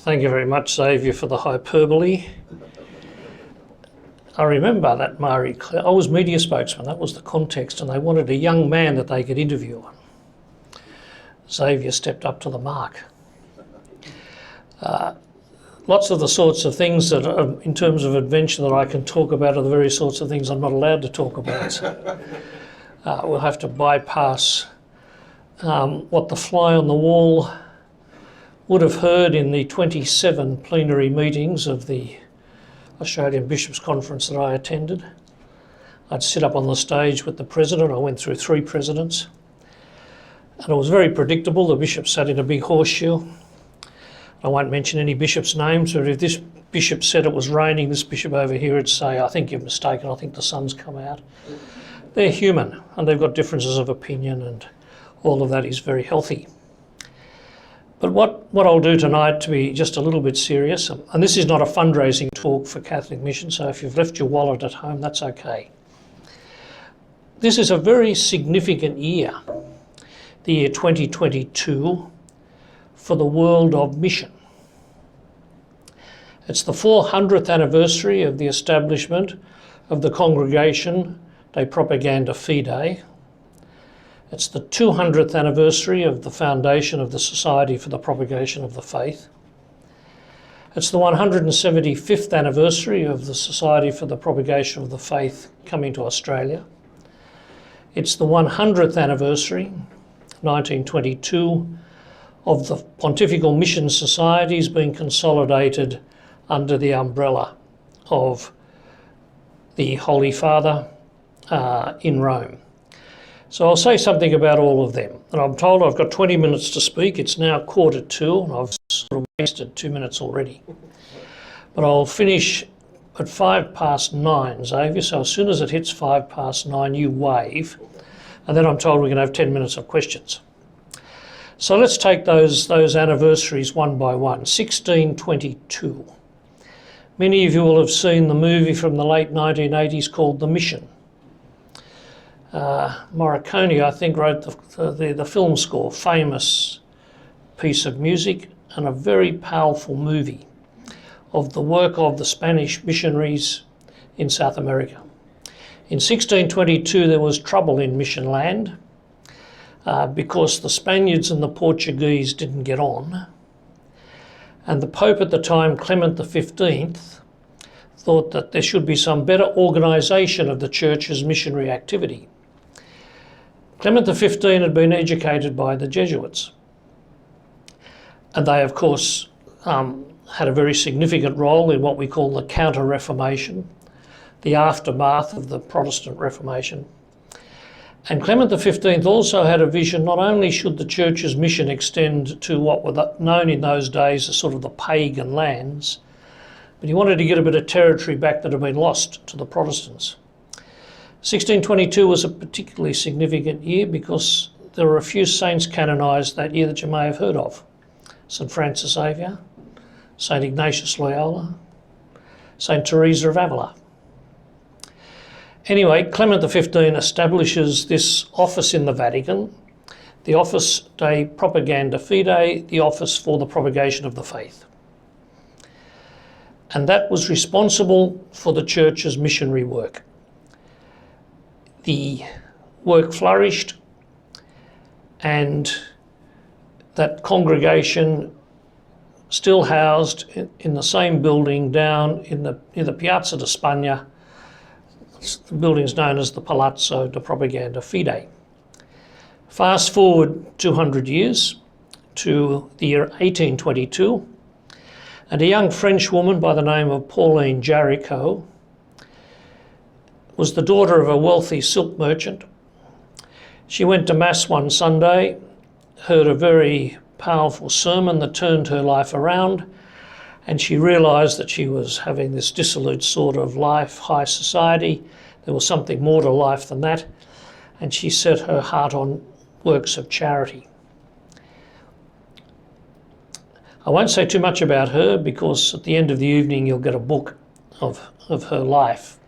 Thank you very much, Xavier, for the hyperbole. I remember that Marie Claire, I was media spokesman, that was the context, and they wanted a young man that they could interview. Xavier stepped up to the mark. Lots of the sorts of things that, in terms of adventure, that I can talk about are the very sorts of things I'm not allowed to talk about. So, we'll have to bypass what the fly on the wall would have heard in the 27 plenary meetings of the Australian Bishops' Conference that I attended. I'd sit up on the stage with the president. I went through 3 presidents. And it was very predictable. The bishop sat in a big horseshoe. I won't mention any bishops' names, but if this bishop said it was raining, this bishop over here would say, I think you've mistaken, I think the sun's come out. They're human and they've got differences of opinion, and all of that is very healthy. But what I'll do tonight, to be just a little bit serious, and this is not a fundraising talk for Catholic Mission, so if you've left your wallet at home, that's okay. This is a very significant year, the year 2022, for the world of mission. It's the 400th anniversary of the establishment of the Congregation de Propaganda Fidei. It's the 200th anniversary of the foundation of the Society for the Propagation of the Faith. It's the 175th anniversary of the Society for the Propagation of the Faith coming to Australia. It's the 100th anniversary, 1922, of the Pontifical Mission Societies being consolidated under the umbrella of the Holy Father in Rome. So I'll say something about all of them. And I'm told I've got 20 minutes to speak. It's now 1:45 and I've sort of wasted 2 minutes already. But I'll finish at 9:05, Xavier. So as soon as it hits 9:05, you wave. And then I'm told we're going to have 10 minutes of questions. So let's take those anniversaries one by one. 1622. Many of you will have seen the movie from the late 1980s called The Mission. Morricone, I think, wrote the film score, famous piece of music, and a very powerful movie of the work of the Spanish missionaries in South America. In 1622 there was trouble in mission land because the Spaniards and the Portuguese didn't get on, and the Pope at the time, Clement XV, thought that there should be some better organisation of the Church's missionary activity. Clement XV had been educated by the Jesuits, and they of course had a very significant role in what we call the Counter-Reformation, the aftermath of the Protestant Reformation. And Clement XV also had a vision: not only should the Church's mission extend to what were known in those days as sort of the pagan lands, but he wanted to get a bit of territory back that had been lost to the Protestants. 1622 was a particularly significant year because there were a few saints canonised that year that you may have heard of. St Francis Xavier, St Ignatius Loyola, St Teresa of Avila. Anyway, Clement XV establishes this office in the Vatican, the Office de Propaganda Fidei, the Office for the Propagation of the Faith. And that was responsible for the Church's missionary work. The work flourished, and that congregation still housed in the same building down in the Piazza di Spagna. The building's known as the Palazzo de Propaganda Fidei. Fast forward 200 years to the year 1822, and a young French woman by the name of Pauline Jaricot was the daughter of a wealthy silk merchant. She went to Mass one Sunday, heard a very powerful sermon that turned her life around, and she realised that she was having this dissolute sort of life, high society. There was something more to life than that, and she set her heart on works of charity. I won't say too much about her because at the end of the evening you'll get a book of her life.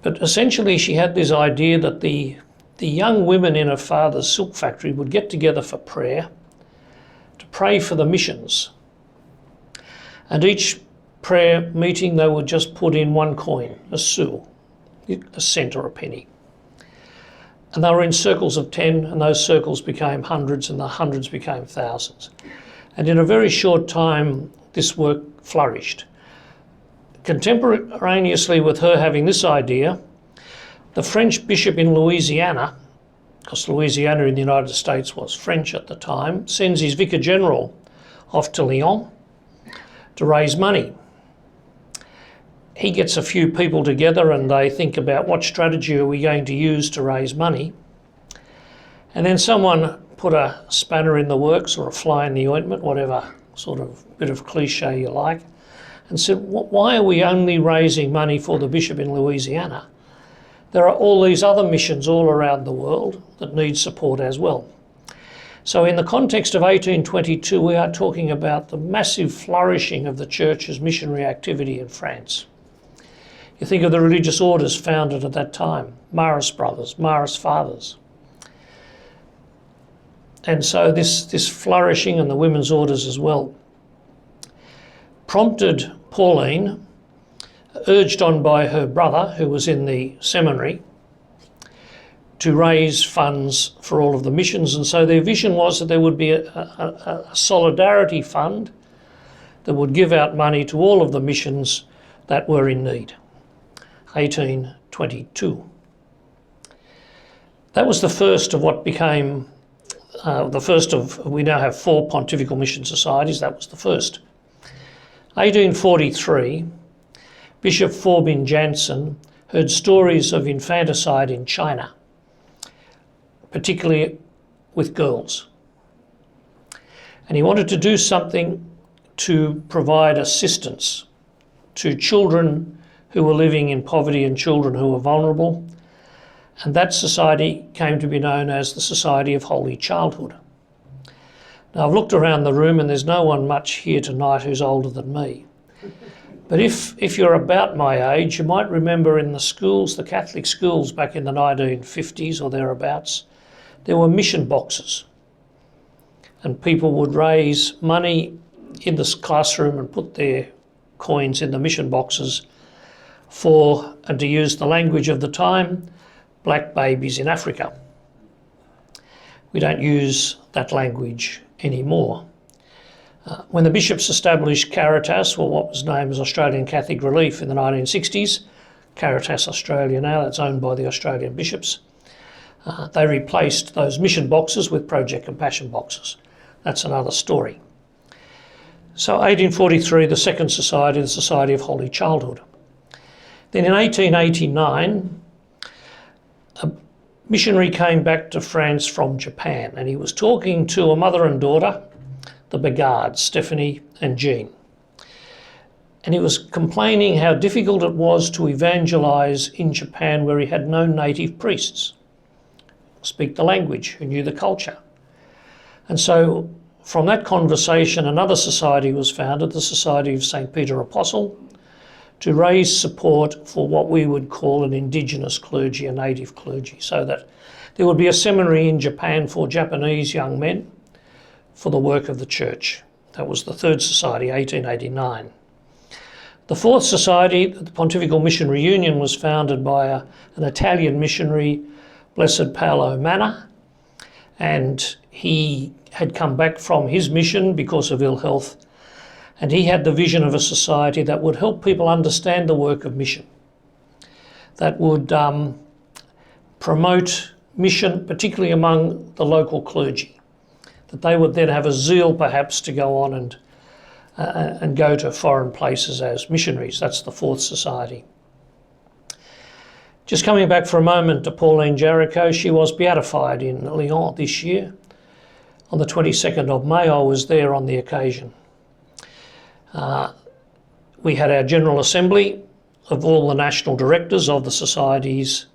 But essentially she had this idea that the young women in her father's silk factory would get together for prayer, to pray for the missions And each prayer meeting they would just put in one coin, a sou, a cent or a penny. And they were in circles of 10, and those circles became hundreds, and the hundreds became thousands. And in a very short time, this work flourished. Contemporaneously with her having this idea, the French bishop in Louisiana, because Louisiana in the United States was French at the time, sends his vicar general off to Lyon to raise money. He gets a few people together and they think about what strategy are we going to use to raise money. And then someone put a spanner in the works, or a fly in the ointment, whatever sort of bit of cliche you like, and said, why are we only raising money for the bishop in Louisiana? There are all these other missions all around the world that need support as well. So in the context of 1822, we are talking about the massive flourishing of the church's missionary activity in France. You think of the religious orders founded at that time, Marist brothers, Marist fathers. And so this flourishing, and the women's orders as well, prompted Pauline, urged on by her brother, who was in the seminary, to raise funds for all of the missions. And so their vision was that there would be a solidarity fund that would give out money to all of the missions that were in need. 1822. That was the first of what became we now have 4 pontifical mission societies. That was the first. 1843, Bishop Forbin Jansen heard stories of infanticide in China, particularly with girls. And he wanted to do something to provide assistance to children who were living in poverty and children who were vulnerable. And that society came to be known as the Society of Holy Childhood. Now, I've looked around the room and there's no one much here tonight who's older than me. But if you're about my age, you might remember in the schools, the Catholic schools back in the 1950s or thereabouts, there were mission boxes. And people would raise money in this classroom and put their coins in the mission boxes for, and to use the language of the time, black babies in Africa. We don't use that language anymore. When the bishops established Caritas, or what was known as Australian Catholic Relief in the 1960s, Caritas Australia now, that's owned by the Australian bishops, they replaced those mission boxes with Project Compassion boxes. That's another story. So 1843, the second society, the Society of Holy Childhood. Then in 1889, a missionary came back to France from Japan, and he was talking to a mother and daughter, the Begards, Stephanie and Jean. And he was complaining how difficult it was to evangelise in Japan, where he had no native priests, speak the language, who knew the culture. And so from that conversation, another society was founded, the Society of St. Peter Apostle, to raise support for what we would call an indigenous clergy, a native clergy, so that there would be a seminary in Japan for Japanese young men for the work of the church. That was the third society, 1889. The fourth society, the Pontifical Missionary Union, was founded by an Italian missionary, Blessed Paolo Manna, and he had come back from his mission because of ill health, and he had the vision of a society that would help people understand the work of mission, that would promote mission, particularly among the local clergy, that they would then have a zeal perhaps to go on and go to foreign places as missionaries. That's the fourth society. Just coming back for a moment to Pauline Jaricot, she was beatified in Lyon this year. On the 22nd of May, I was there on the occasion. We had our General Assembly of all the national directors of the societies.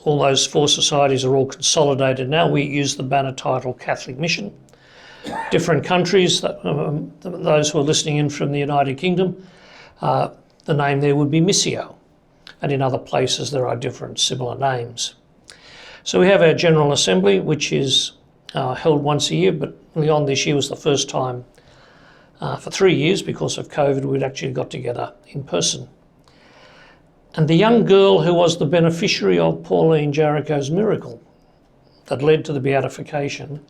All those 4 societies are all consolidated now. We use the banner title Catholic Mission. Different countries, those who are listening in from the United Kingdom, the name there would be Missio. And in other places there are different similar names. So we have our General Assembly, which is held once a year, but Lyon this year was the first time For 3 years, because of COVID, we'd actually got together in person. And the young girl who was the beneficiary of Pauline Jaricot's miracle that led to the beatification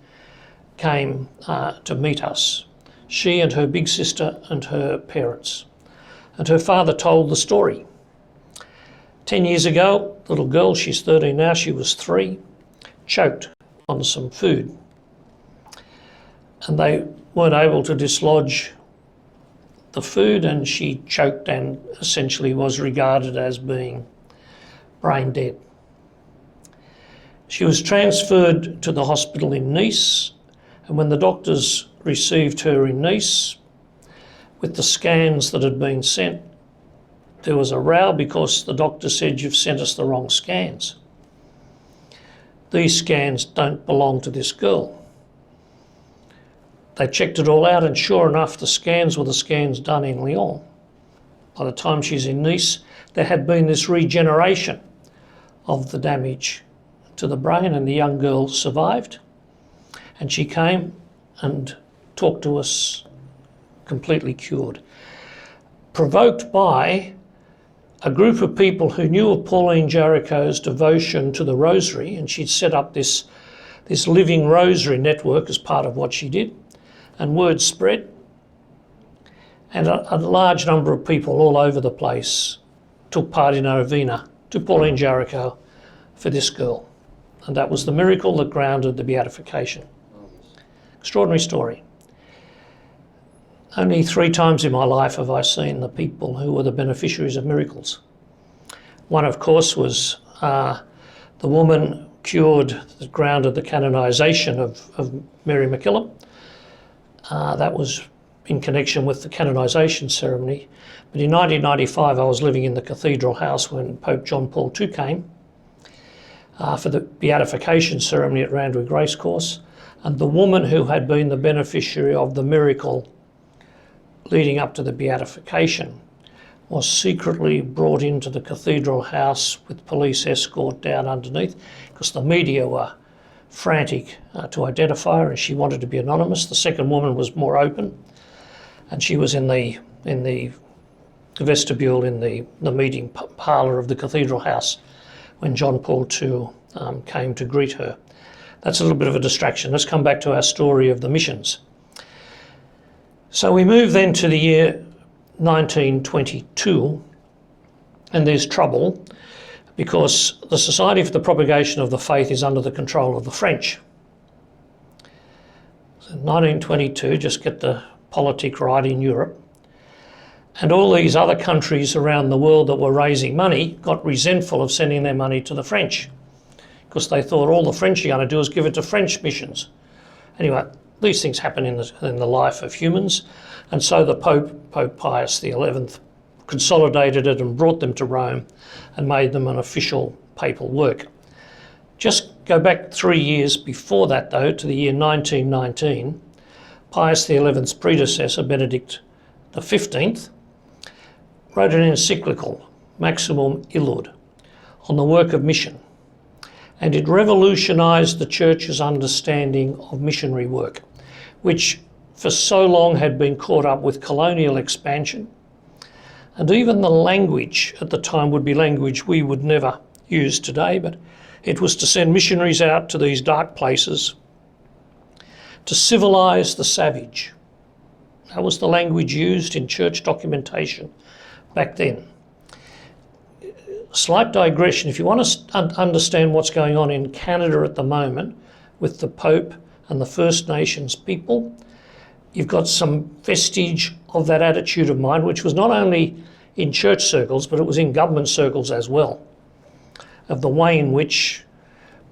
came to meet us. She and her big sister and her parents. And her father told the story. 10 years ago, little girl, she's 13 now, she was 3, choked on some food. And they weren't able to dislodge the food, and she choked and essentially was regarded as being brain dead. She was transferred to the hospital in Nice, and when the doctors received her in Nice, with the scans that had been sent, there was a row because the doctor said, "You've sent us the wrong scans. These scans don't belong to this girl." They checked it all out, and sure enough, the scans were the scans done in Lyon. By the time she's in Nice, there had been this regeneration of the damage to the brain, and the young girl survived. And she came and talked to us completely cured. Provoked by a group of people who knew of Pauline Jaricot's devotion to the rosary, and she'd set up this living rosary network as part of what she did, and word spread, and a large number of people all over the place took part in a novena to Pauline Jaricot for this girl. And that was the miracle that grounded the beatification. Extraordinary story. Only 3 times in my life have I seen the people who were the beneficiaries of miracles. One, of course, was the woman cured that grounded the canonisation of Mary MacKillop. That was in connection with the canonisation ceremony. But in 1995, I was living in the cathedral house when Pope John Paul II came for the beatification ceremony at Randwick Racecourse. And the woman who had been the beneficiary of the miracle leading up to the beatification was secretly brought into the cathedral house with police escort down underneath, because the media were frantic to identify her, and she wanted to be anonymous. The second woman was more open, and she was in the vestibule in the meeting parlour of the cathedral house when John Paul II came to greet her. That's a little bit of a distraction. Let's come back to our story of the missions. So we move then to the year 1922, and there's trouble because the Society for the Propagation of the Faith is under the control of the French. So 1922, just get the politic right in Europe. And all these other countries around the world that were raising money got resentful of sending their money to the French, because they thought all the French are going to do is give it to French missions. Anyway, these things happen in the life of humans, and so the Pope Pius XI, consolidated it and brought them to Rome and made them an official papal work. Just go back 3 years before that, though, to the year 1919. Pius XI's predecessor, Benedict XV, wrote an encyclical, Maximum Illud, on the work of mission. And it revolutionised the Church's understanding of missionary work, which for so long had been caught up with colonial expansion. And even the language at the time would be language we would never use today, but it was to send missionaries out to these dark places to civilise the savage. That was the language used in church documentation back then. Slight digression, if you want to understand what's going on in Canada at the moment with the Pope and the First Nations people, you've got some vestige of that attitude of mind, which was not only in church circles, but it was in government circles as well, of the way in which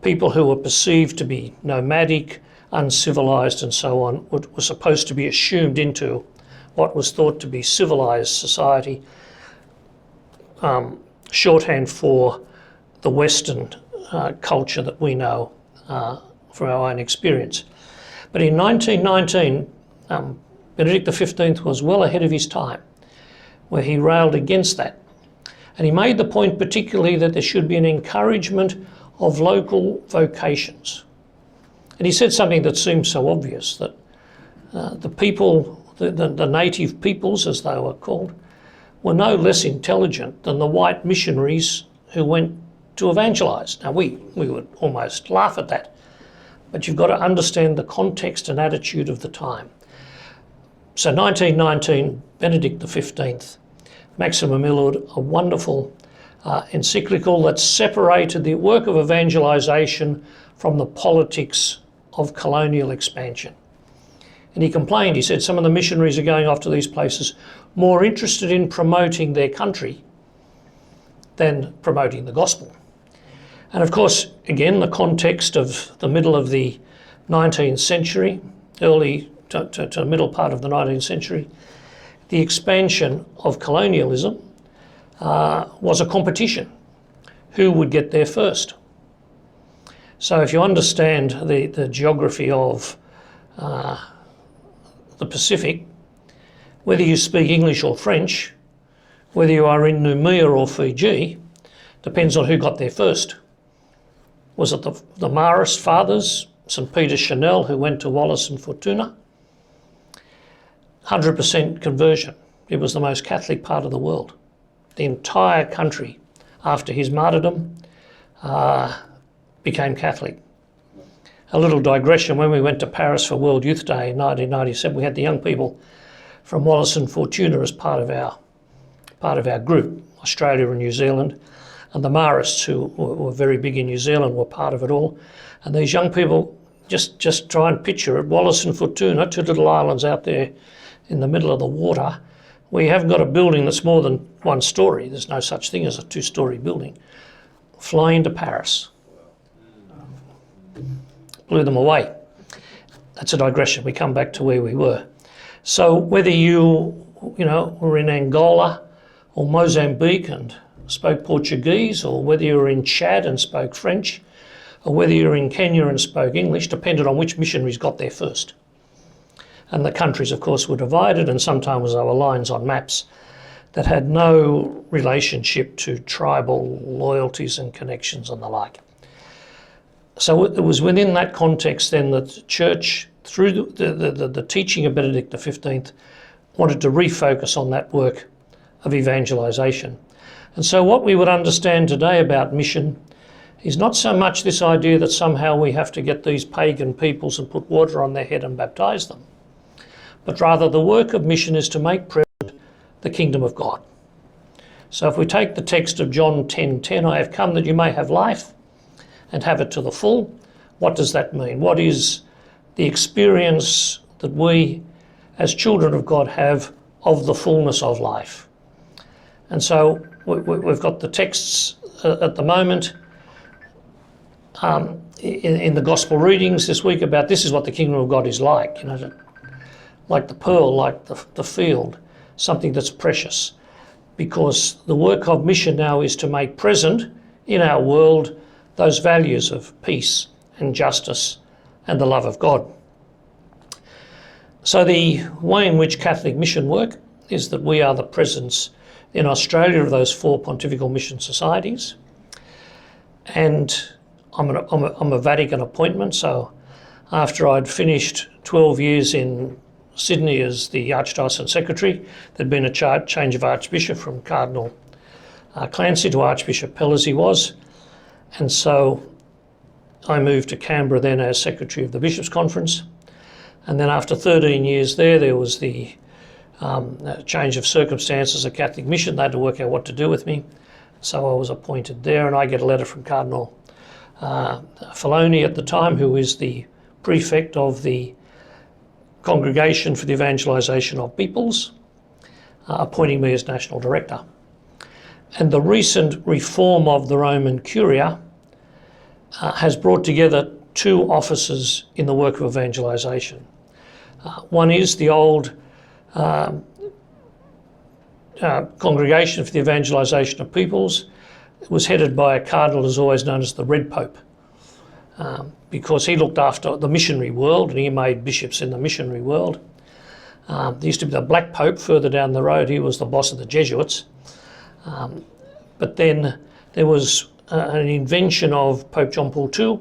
people who were perceived to be nomadic, uncivilised and so on were supposed to be assumed into what was thought to be civilised society, shorthand for the Western culture that we know from our own experience. But in 1919, Benedict XV was well ahead of his time, where he railed against that. And he made the point particularly that there should be an encouragement of local vocations. And he said something that seems so obvious, that the people the native peoples, as they were called, were no less intelligent than the white missionaries who went to evangelise. Now, we would almost laugh at that, but you've got to understand the context and attitude of the time. So 1919, Benedict XV, Maximum Illud, a wonderful encyclical that separated the work of evangelisation from the politics of colonial expansion. And he complained, he said, some of the missionaries are going off to these places more interested in promoting their country than promoting the gospel. And of course, again, the context of the middle of the 19th century, early to middle part of the 19th century, the expansion of colonialism was a competition. Who would get there first? So if you understand the geography of the Pacific, whether you speak English or French, whether you are in Noumea or Fiji, depends on who got there first. Was it the Marist fathers, St. Peter Chanel, who went to Wallis and Futuna? 100% conversion. It was the most Catholic part of the world. The entire country, after his martyrdom, became Catholic. A little digression, when we went to Paris for World Youth Day in 1997, we had the young people from Wallis and Futuna as part of our group, Australia and New Zealand, and the Marists, who were very big in New Zealand, were part of it all. And these young people, just try and picture it, Wallis and Futuna, two little islands out there in the middle of the water, where you haven't got a building that's more than one story. There's no such thing as a two-story building. Flying to Paris. Blew them away. That's a digression. We come back to where we were. So whether you were in Angola or Mozambique and spoke Portuguese, or whether you were in Chad and spoke French, or whether you were in Kenya and spoke English, depended on which missionaries got there first. And the countries, of course, were divided, and sometimes there were lines on maps that had no relationship to tribal loyalties and connections and the like. So it was within that context then that the Church, through the teaching of Benedict XV, wanted to refocus on that work of evangelisation. And so what we would understand today about mission is not so much this idea that somehow we have to get these pagan peoples and put water on their head and baptise them, but rather the work of mission is to make present the kingdom of God. So if we take the text of John 10:10, I have come that you may have life and have it to the full. What does that mean? What is the experience that we as children of God have of the fullness of life? And so we've got the texts at the moment in the gospel readings this week about this is what the kingdom of God is like, like the pearl, like the field, something that's precious. Because the work of mission now is to make present in our world those values of peace and justice and the love of God. So the way in which Catholic mission work is that we are the presence in Australia of those 4 pontifical mission societies. And I'm a Vatican appointment, so after I'd finished 12 years in Sydney as the Archdiocesan Secretary, there'd been a change of Archbishop from Cardinal Clancy to Archbishop Pell, as he was. And so I moved to Canberra then as Secretary of the Bishops' Conference. And then after 13 years there was the change of circumstances at Catholic Mission. They had to work out what to do with me. So I was appointed there, and I get a letter from Cardinal Filoni at the time, who is the prefect of the Congregation for the Evangelisation of Peoples, appointing me as National Director. And the recent reform of the Roman Curia has brought together 2 offices in the work of evangelisation. One is the old Congregation for the Evangelisation of Peoples. It was headed by a cardinal who's always known as the Red Pope, because he looked after the missionary world and he made bishops in the missionary world. There used to be the Black Pope further down the road. He was the boss of the Jesuits. But then there was an invention of Pope John Paul II,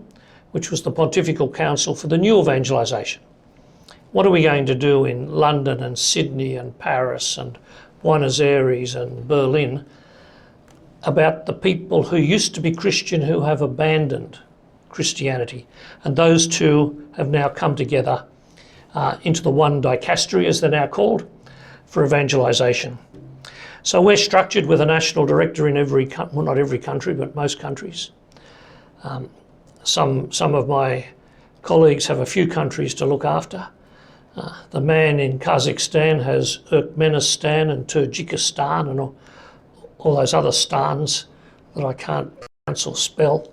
which was the Pontifical Council for the New Evangelisation, what are we going to do in London and Sydney and Paris and Buenos Aires and Berlin about the people who used to be Christian who have abandoned Christianity, and those two have now come together into the one dicastery, as they're now called, for evangelisation. So we're structured with a national director in every, well, not every country, but most countries. Some of my colleagues have a few countries to look after. The man in Kazakhstan has Turkmenistan and Tajikistan and all those other stans that I can't pronounce or spell.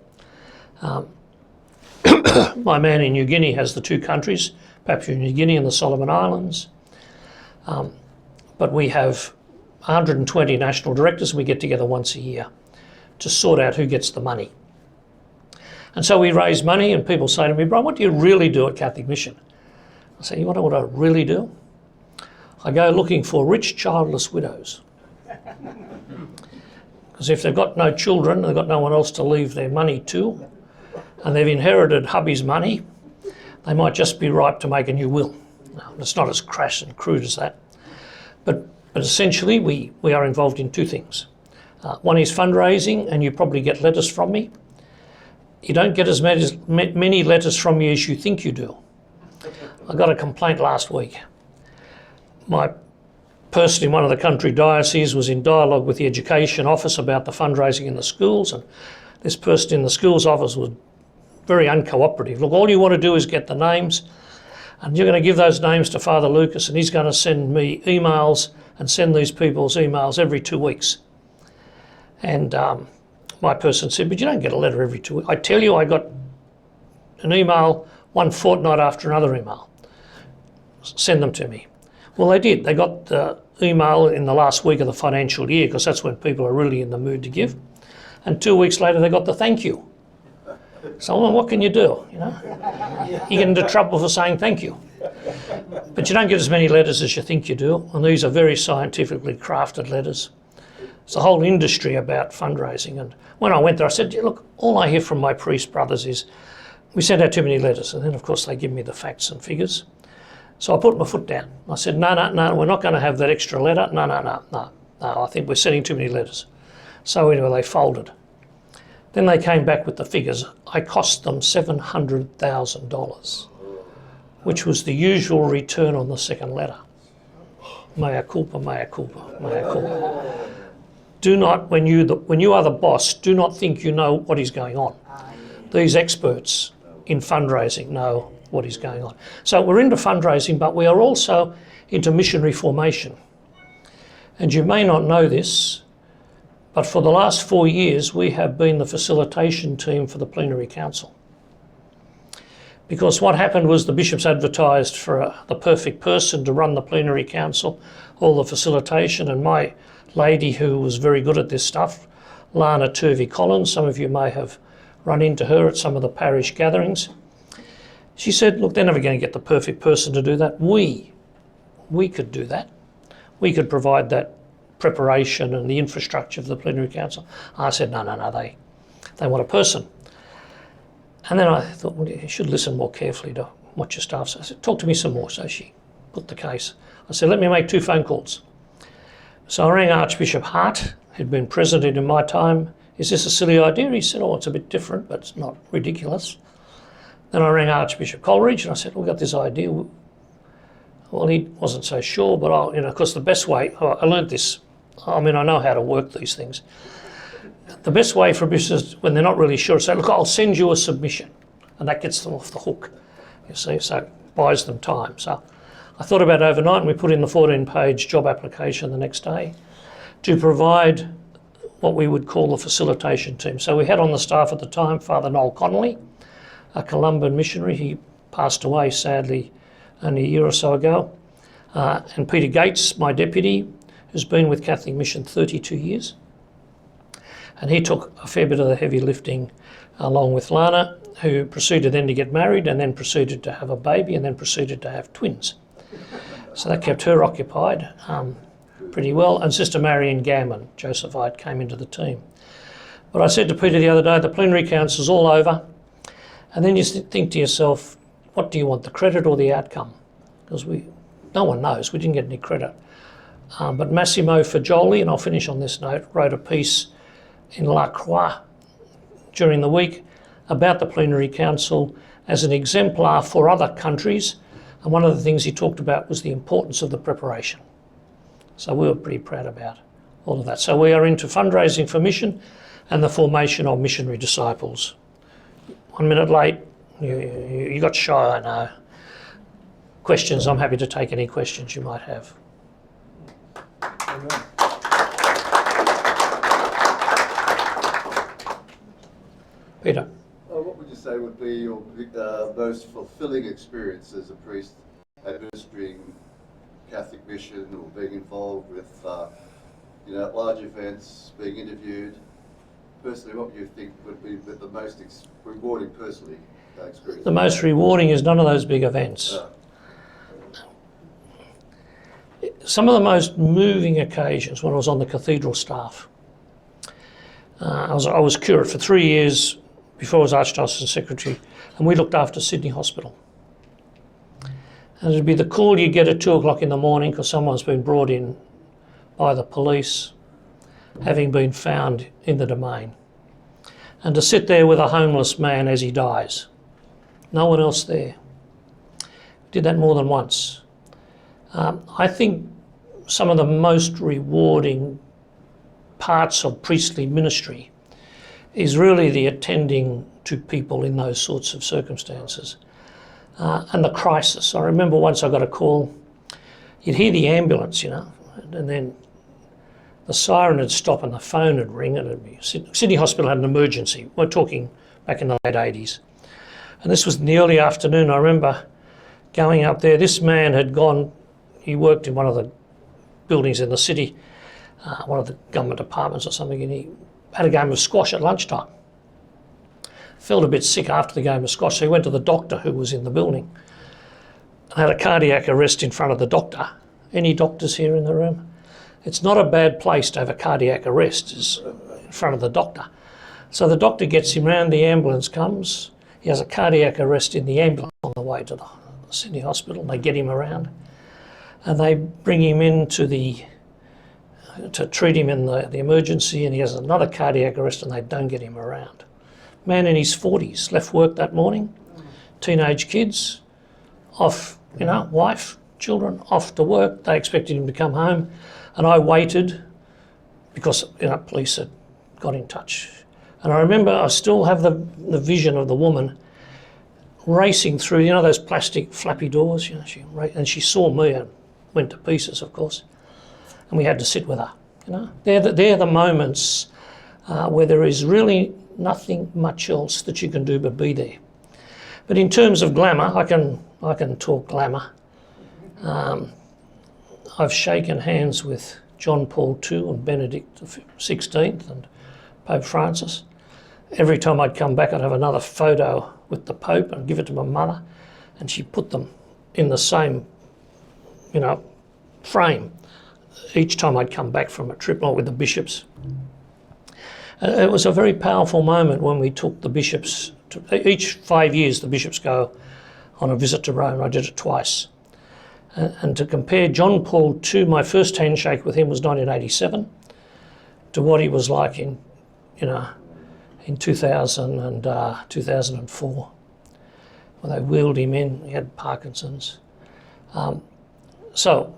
My man in New Guinea has the two countries, Papua New Guinea and the Solomon Islands. But we have 120 national directors, and we get together once a year to sort out who gets the money. And so we raise money, and people say to me, Brian, what do you really do at Catholic Mission? I say, you want to know what I really do? I go looking for rich, childless widows. Because if they've got no children, they've got no one else to leave their money to, and they've inherited hubby's money, they might just be ripe to make a new will. No, it's not as crass and crude as that. But essentially, we are involved in two things. One is fundraising, and you probably get letters from me. You don't get as many letters from me as you think you do. I got a complaint last week. My person in one of the country dioceses was in dialogue with the education office about the fundraising in the schools, and this person in the schools office was very uncooperative. Look, all you want to do is get the names, and you're going to give those names to Father Lucas, and he's going to send me emails and send these people's emails every 2 weeks. And my person said, but you don't get a letter every 2 weeks. I tell you, I got an email one fortnight after another email. Send them to me. Well, they did. They got the email in the last week of the financial year, because that's when people are really in the mood to give. And 2 weeks later, they got the thank you. So, well, what can you do? You know, you get into trouble for saying thank you. But you don't get as many letters as you think you do, and these are very scientifically crafted letters. It's a whole industry about fundraising. And when I went there, I said, look, all I hear from my priest brothers is we send out too many letters. And then, of course, they give me the facts and figures. So I put my foot down. I said, no, we're not going to have that extra letter. No, I think we're sending too many letters. So anyway, they folded. Then they came back with the figures. I cost them $700,000, which was the usual return on the second letter. Mea culpa, mea culpa, mea culpa. Do not, when you are the boss, do not think you know what is going on. These experts in fundraising know what is going on. So we're into fundraising, but we are also into missionary formation. And you may not know this, but for the last 4 years, we have been the facilitation team for the Plenary Council. Because what happened was the bishops advertised for the perfect person to run the Plenary Council, all the facilitation, and my lady who was very good at this stuff, Lana Turvey-Collins, some of you may have run into her at some of the parish gatherings. She said, look, they're never going to get the perfect person to do that. We could do that. We could provide that preparation and the infrastructure of the Plenary Council. I said, no, they want a person. And then I thought, well, you should listen more carefully to what your staff says. I said, talk to me some more. So she put the case. I said, let me make 2 phone calls. So I rang Archbishop Hart, who'd been president in my time. Is this a silly idea? He said, oh, it's a bit different, but it's not ridiculous. Then I rang Archbishop Coleridge and I said, we've got this idea. Well, he wasn't so sure, but of course the best way, I learnt this. I mean, I know how to work these things. The best way for bishops, when they're not really sure, is say, look, I'll send you a submission. And that gets them off the hook, you see, so it buys them time. So I thought about it overnight, and we put in the 14-page job application the next day to provide what we would call the facilitation team. So we had on the staff at the time Father Noel Connolly, a Columban missionary. He passed away, sadly, only a year or so ago. And Peter Gates, my deputy, who's been with Catholic Mission 32 years. And he took a fair bit of the heavy lifting along with Lana, who proceeded then to get married and then proceeded to have a baby and then proceeded to have twins. So that kept her occupied pretty well. And Sister Marion Gammon, Josephite, came into the team. But I said to Peter the other day, the Plenary Council's all over. And then you think to yourself, what do you want, the credit or the outcome? because no one knows. We didn't get any credit. But Massimo Fagioli, and I'll finish on this note, wrote a piece in La Croix during the week about the plenary council as an exemplar for other countries. And one of the things he talked about was the importance of the preparation. So we were pretty proud about all of that. So we are into fundraising for mission and the formation of missionary disciples. 1 minute late, you got shy, I know. Questions, I'm happy to take any questions you might have. Amen. Peter. What would you say would be your most fulfilling experience as a priest administering Catholic mission or being involved with large events, being interviewed? Personally, what do you think would be the most rewarding personally experience? The most rewarding is none of those big events. Some of the most moving occasions when I was on the cathedral staff. I was curate for 3 years before I was Archdiocesan Secretary, and we looked after Sydney Hospital. And it'd be the call you get at 2 o'clock in the morning because someone's been brought in by the police, having been found in the domain. And to sit there with a homeless man as he dies. No one else there. Did that more than once. I think some of the most rewarding parts of priestly ministry is really the attending to people in those sorts of circumstances. And the crisis. I remember once I got a call, you'd hear the ambulance, and then the siren would stop and the phone would ring and it'd be, Sydney Hospital had an emergency. We're talking back in the late 80s. And this was in the early afternoon. I remember going up there. This man had gone, he worked in one of the buildings in the city, one of the government departments or something, and he had a game of squash at lunchtime. Felt a bit sick after the game of squash, so he went to the doctor who was in the building and had a cardiac arrest in front of the doctor. Any doctors here in the room? It's not a bad place to have a cardiac arrest, is in front of the doctor. So the doctor gets him round, the ambulance comes, he has a cardiac arrest in the ambulance on the way to the Sydney Hospital, and they get him around and they bring him in to treat him in the emergency, and he has another cardiac arrest and they don't get him around. Man in his 40s, left work that morning, teenage kids, off, wife, children, off to work. They expected him to come home, and I waited because, police had got in touch. And I remember I still have the vision of the woman racing through, those plastic flappy doors, and she saw me and went to pieces, of course, and we had to sit with her. They're the moments where there is really nothing much else that you can do but be there. But in terms of glamour, I can talk glamour. I've shaken hands with John Paul II and Benedict XVI and Pope Francis. Every time I'd come back, I'd have another photo with the Pope and give it to my mother, and she put them in the same, frame each time I'd come back from a trip, like with the bishops. It was a very powerful moment when we took the bishops, each 5 years the bishops go on a visit to Rome. I did it twice. And to compare John Paul II, my first handshake with him was 1987, to what he was like in 2000 and 2004, when they wheeled him in. He had Parkinson's. And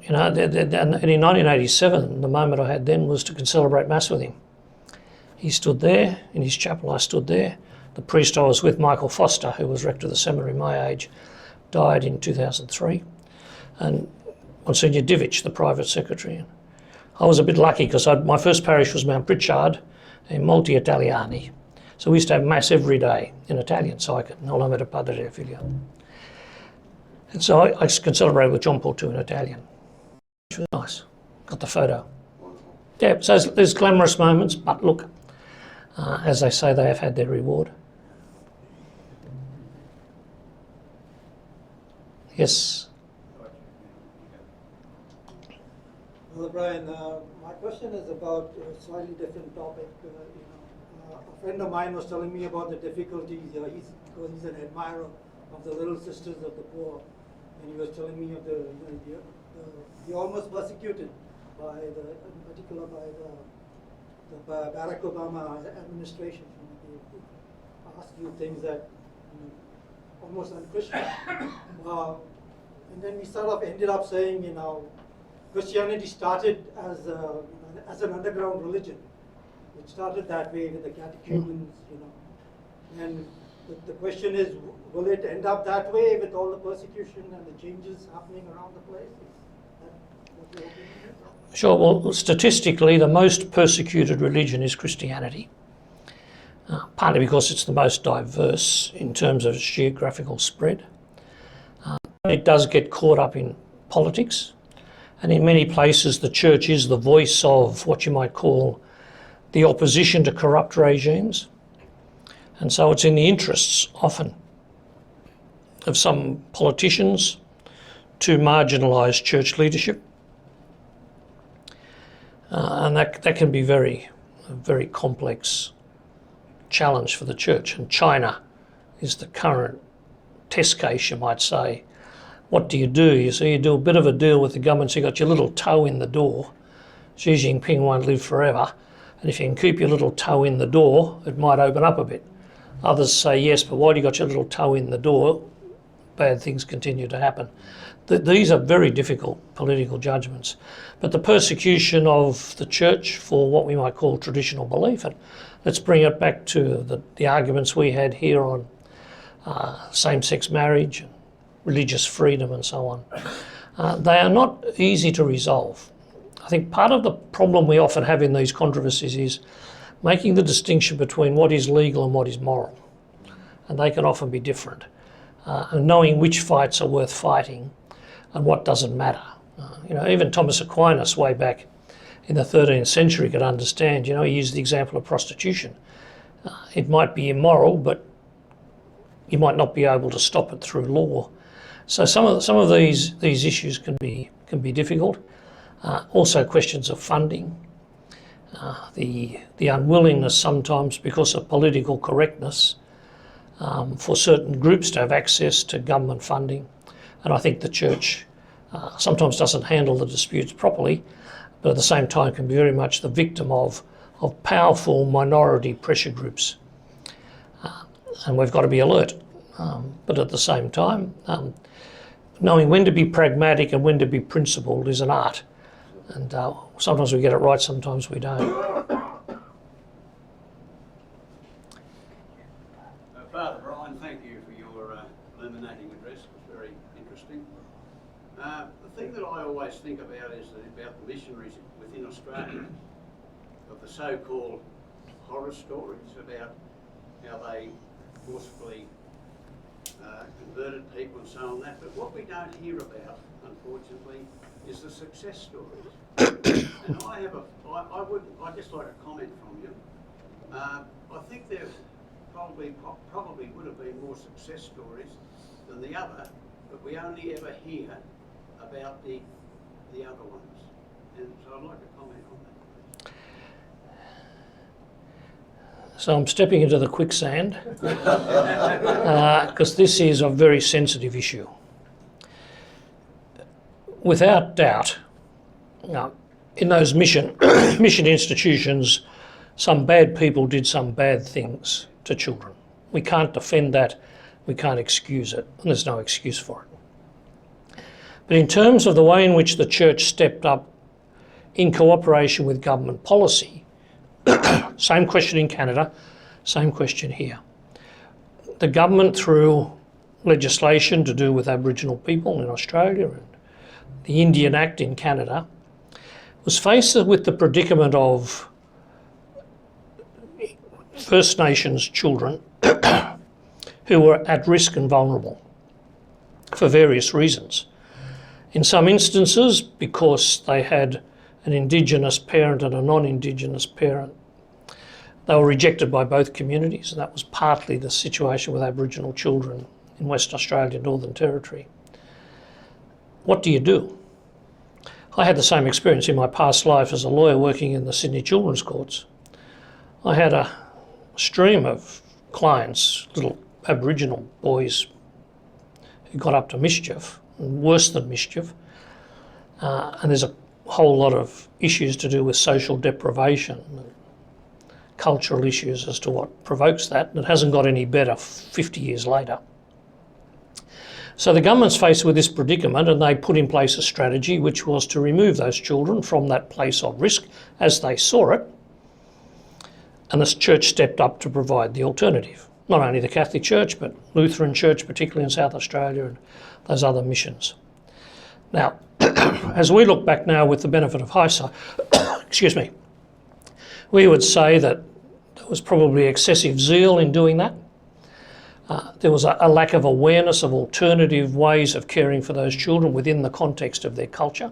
in 1987, the moment I had then was to celebrate Mass with him. He stood there in his chapel, I stood there. The priest I was with, Michael Foster, who was rector of the seminary my age, died in 2003. And Monsignor Divich, the private secretary. I was a bit lucky because my first parish was Mount Pritchard in Molti Italiani. So we used to have Mass every day in Italian, so I could, Nolo Meta Padre Figlio. And so I can celebrate with John Paul II in Italian, which was nice. Got the photo. Yeah, so there's glamorous moments, but look, as they say, they have had their reward. Yes. Well, Brian, my question is about a slightly different topic. A friend of mine was telling me about the difficulties, because he's an admirer of the Little Sisters of the Poor. and he was telling me of the almost persecuted by in particular by the Barack Obama administration. They ask you things that almost unchristian. And then we sort of ended up saying, Christianity started as an underground religion. It started that way with the catechumens, and the question is, will it end up that way with all the persecution and the changes happening around the place? Is that what your opinion is? Sure. Well, statistically, the most persecuted religion is Christianity, partly because it's the most diverse in terms of its geographical spread. It does get caught up in politics, and in many places the church is the voice of what you might call the opposition to corrupt regimes. And so it's in the interests, often, of some politicians to marginalise church leadership. And that can be a very complex challenge for the church. And China is the current test case, you might say. What do? You do a bit of a deal with the government, so you got your little toe in the door. Xi Jinping won't live forever. And if you can keep your little toe in the door, it might open up a bit. Others say, yes, but while you got your little toe in the door, bad things continue to happen. These are very difficult political judgments. But the persecution of the church for what we might call traditional belief, and let's bring it back to the arguments we had here on same-sex marriage, and religious freedom and so on. They are not easy to resolve. I think part of the problem we often have in these controversies is making the distinction between what is legal and what is moral. And they can often be different. And knowing which fights are worth fighting and what doesn't matter. Even Thomas Aquinas way back in the 13th century could understand, he used the example of prostitution. It might be immoral, but you might not be able to stop it through law. So some of these issues can be difficult. Also questions of funding, the unwillingness sometimes because of political correctness for certain groups to have access to government funding. And I think the church sometimes doesn't handle the disputes properly, but at the same time can be very much the victim of powerful minority pressure groups. And we've got to be alert. But at the same time, knowing when to be pragmatic and when to be principled is an art. And sometimes we get it right, sometimes we don't. Father Brian, thank you for your illuminating address. It was very interesting. The thing that I always think about is about the missionaries within Australia, of the so-called horror stories about how they forcefully converted people and so on that. But what we don't hear about, unfortunately, is the success stories. And I'd just like a comment from you. I think there probably would have been more success stories than the other, but we only ever hear about the other ones. And so I'd like a comment on that. So I'm stepping into the quicksand because this is a very sensitive issue. Without doubt, in those mission institutions, some bad people did some bad things to children. We can't defend that, we can't excuse it, and there's no excuse for it. But in terms of the way in which the church stepped up in cooperation with government policy, same question in Canada, same question here. The government, through legislation to do with Aboriginal people in Australia and the Indian Act in Canada, was faced with the predicament of First Nations children who were at risk and vulnerable for various reasons. In some instances, because they had an Indigenous parent and a non-Indigenous parent, they were rejected by both communities, and that was partly the situation with Aboriginal children in Western Australia, Northern Territory. What do you do? I had the same experience in my past life as a lawyer working in the Sydney Children's Courts. I had a stream of clients, little Aboriginal boys who got up to mischief. and worse than mischief. And there's a whole lot of issues to do with social deprivation and cultural issues as to what provokes that, and it hasn't got any better 50 years later. So the government's faced with this predicament, and they put in place a strategy which was to remove those children from that place of risk as they saw it, and the church stepped up to provide the alternative. Not only the Catholic Church, but Lutheran Church, particularly in South Australia, and those other missions. Now, as we look back now with the benefit of hindsight, excuse me, we would say that there was probably excessive zeal in doing that. There was a lack of awareness of alternative ways of caring for those children within the context of their culture.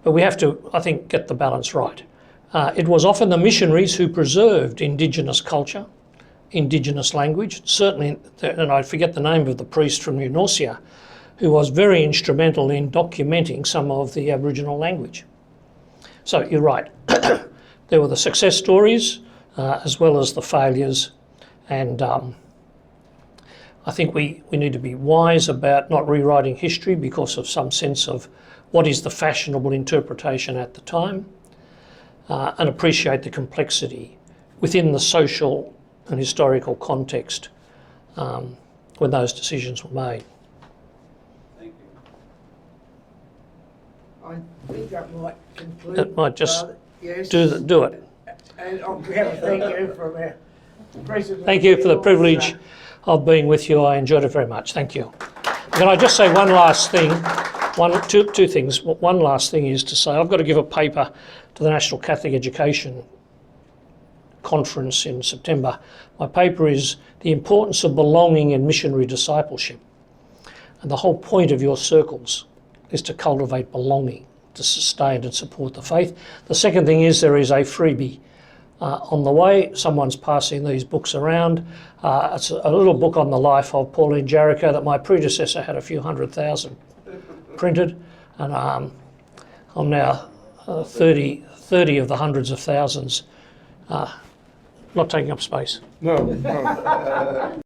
But we have to, I think, get the balance right. It was often the missionaries who preserved Indigenous culture, Indigenous language, certainly, and I forget the name of the priest from New Norcia, who was very instrumental in documenting some of the Aboriginal language. So you're right. There were the success stories as well as the failures, and I think we need to be wise about not rewriting history because of some sense of what is the fashionable interpretation at the time, and appreciate the complexity within the social and historical context when those decisions were made. Thank you. I think that might conclude. That might just yes. do it. And on behalf of thank you from our President. Thank you for the privilege of being with you. I enjoyed it very much. Thank you. Can I just say one last thing? Two things. One last thing is to say I've got to give a paper to the National Catholic Education Conference in September. My paper is The Importance of Belonging in Missionary Discipleship. And the whole point of your circles is to cultivate belonging, to sustain and support the faith. The second thing is there is a freebie on the way. Someone's passing these books around. It's a little book on the life of Pauline Jaricot that my predecessor had a few 100,000 printed, and I'm now 30 of the hundreds of thousands, not taking up space. No.